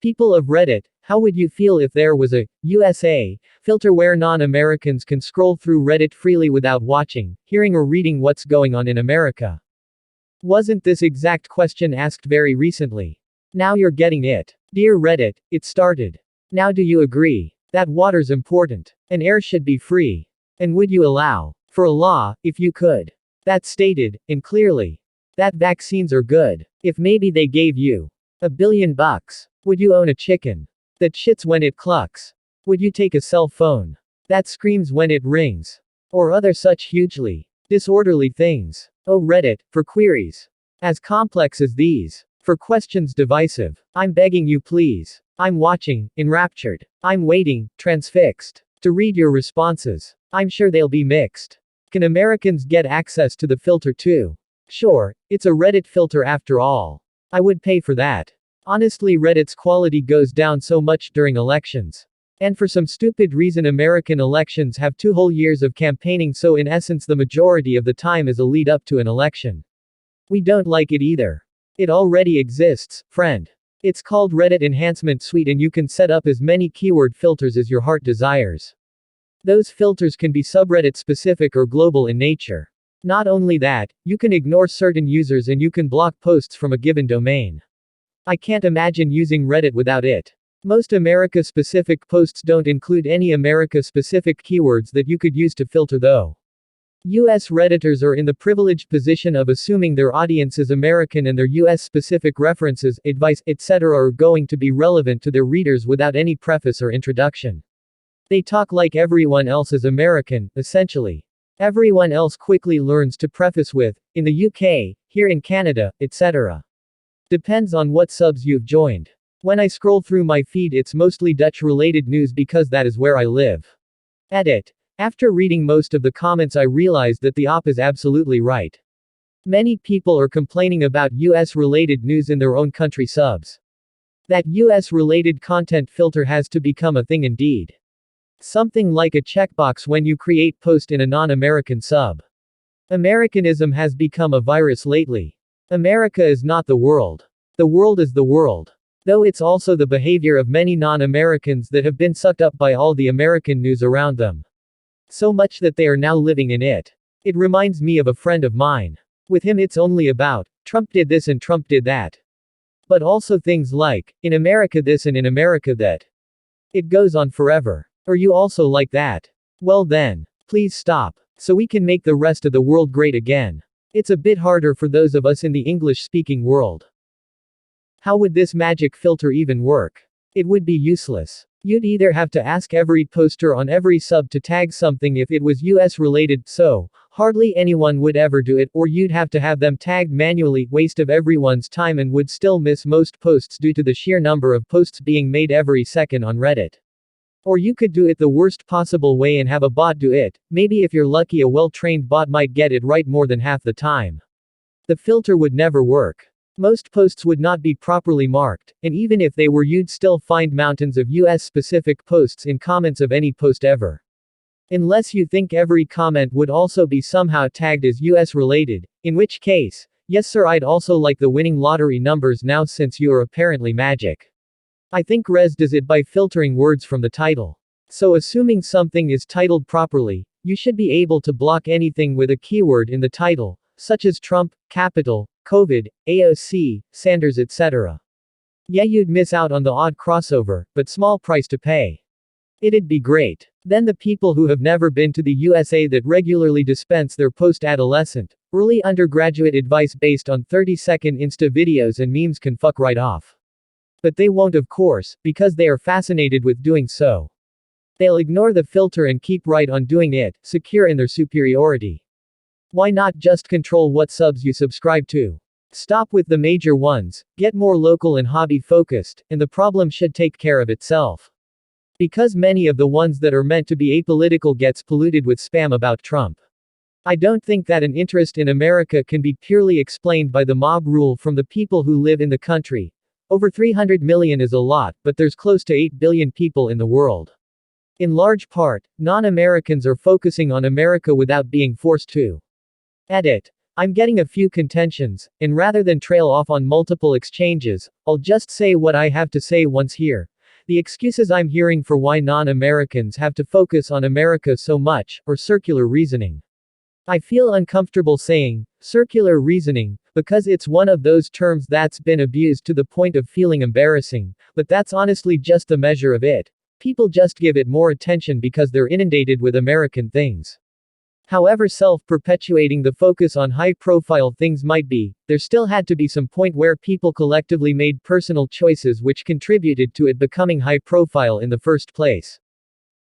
People of Reddit, how would you feel if there was a USA filter where non-Americans can scroll through Reddit freely without watching, hearing or reading what's going on in America? Wasn't this exact question asked very recently? Now you're getting it. Dear Reddit, it started. Now do you agree that water's important and air should be free? And would you allow for a law, if you could, that stated, and clearly, that vaccines are good? If maybe they gave you $1 billion, would you own a chicken that shits when it clucks? Would you take a cell phone that screams when it rings? Or other such hugely disorderly things? Oh Reddit, for queries as complex as these, for questions divisive, I'm begging you please. I'm watching, enraptured. I'm waiting, transfixed, to read your responses. I'm sure they'll be mixed. Can Americans get access to the filter too? Sure, it's a Reddit filter after all. I would pay for that. Honestly, Reddit's quality goes down so much during elections. And for some stupid reason, American elections have 2 whole years of campaigning, so in essence, the majority of the time is a lead up to an election. We don't like it either. It already exists, friend. It's called Reddit Enhancement Suite, and you can set up as many keyword filters as your heart desires. Those filters can be subreddit specific or global in nature. Not only that, you can ignore certain users and you can block posts from a given domain. I can't imagine using Reddit without it. Most America-specific posts don't include any America-specific keywords that you could use to filter though. US Redditors are in the privileged position of assuming their audience is American and their US-specific references, advice, etc. are going to be relevant to their readers without any preface or introduction. They talk like everyone else is American, essentially. Everyone else quickly learns to preface with, in the UK, here in Canada, etc. Depends on what subs you've joined. When I scroll through my feed, it's mostly Dutch-related news because that is where I live. Edit. After reading most of the comments, I realized that the op is absolutely right. Many people are complaining about US-related news in their own country subs. That US-related content filter has to become a thing indeed. Something like a checkbox when you create post in a non-American sub. Americanism has become a virus lately. America is not the world. The world is the world. Though it's also the behavior of many non-Americans that have been sucked up by all the American news around them. So much that they are now living in it. It reminds me of a friend of mine. With him it's only about, Trump did this and Trump did that. But also things like, in America this and in America that. It goes on forever. Are you also like that? Well then, please stop, so we can make the rest of the world great again. It's a bit harder for those of us in the English-speaking world. How would this magic filter even work? It would be useless. You'd either have to ask every poster on every sub to tag something if it was US related, so hardly anyone would ever do it, or you'd have to have them tagged manually, waste of everyone's time, and would still miss most posts due to the sheer number of posts being made every second on Reddit. Or you could do it the worst possible way and have a bot do it. Maybe if you're lucky, a well-trained bot might get it right more than half the time. The filter would never work. Most posts would not be properly marked, and even if they were, you'd still find mountains of US-specific posts in comments of any post ever. Unless you think every comment would also be somehow tagged as US-related, in which case, yes sir, I'd also like the winning lottery numbers now since you are apparently magic. I think Rez does it by filtering words from the title. So assuming something is titled properly, you should be able to block anything with a keyword in the title, such as Trump, Capital, COVID, AOC, Sanders, etc. Yeah, you'd miss out on the odd crossover, but small price to pay. It'd be great. Then the people who have never been to the USA that regularly dispense their post-adolescent, early undergraduate advice based on 30-second Insta videos and memes can fuck right off. But they won't, of course, because they are fascinated with doing so. They'll ignore the filter and keep right on doing it, secure in their superiority. Why not just control what subs you subscribe to? Stop with the major ones, get more local and hobby focused, and the problem should take care of itself. Because many of the ones that are meant to be apolitical gets polluted with spam about Trump. I don't think that an interest in America can be purely explained by the mob rule from the people who live in the country. Over 300 million is a lot, but there's close to 8 billion people in the world. In large part, non-Americans are focusing on America without being forced to. Edit. I'm getting a few contentions, and rather than trail off on multiple exchanges, I'll just say what I have to say once here. The excuses I'm hearing for why non-Americans have to focus on America so much, or circular reasoning. I feel uncomfortable saying, circular reasoning, because it's one of those terms that's been abused to the point of feeling embarrassing, but that's honestly just the measure of it. People just give it more attention because they're inundated with American things. However self-perpetuating the focus on high-profile things might be, there still had to be some point where people collectively made personal choices which contributed to it becoming high-profile in the first place.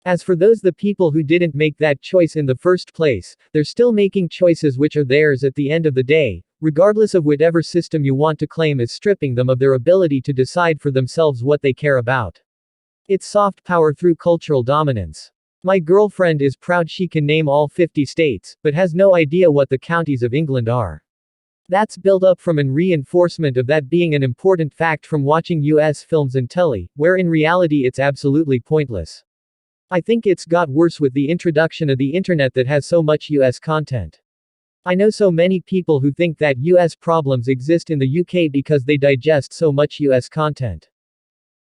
As for the people who didn't make that choice in the first place, they're still making choices which are theirs at the end of the day, regardless of whatever system you want to claim is stripping them of their ability to decide for themselves what they care about. It's soft power through cultural dominance. My girlfriend is proud she can name all 50 states, but has no idea what the counties of England are. That's built up from an reinforcement of that being an important fact from watching US films and telly, where in reality it's absolutely pointless. I think it's got worse with the introduction of the internet that has so much US content. I know so many people who think that US problems exist in the UK because they digest so much US content.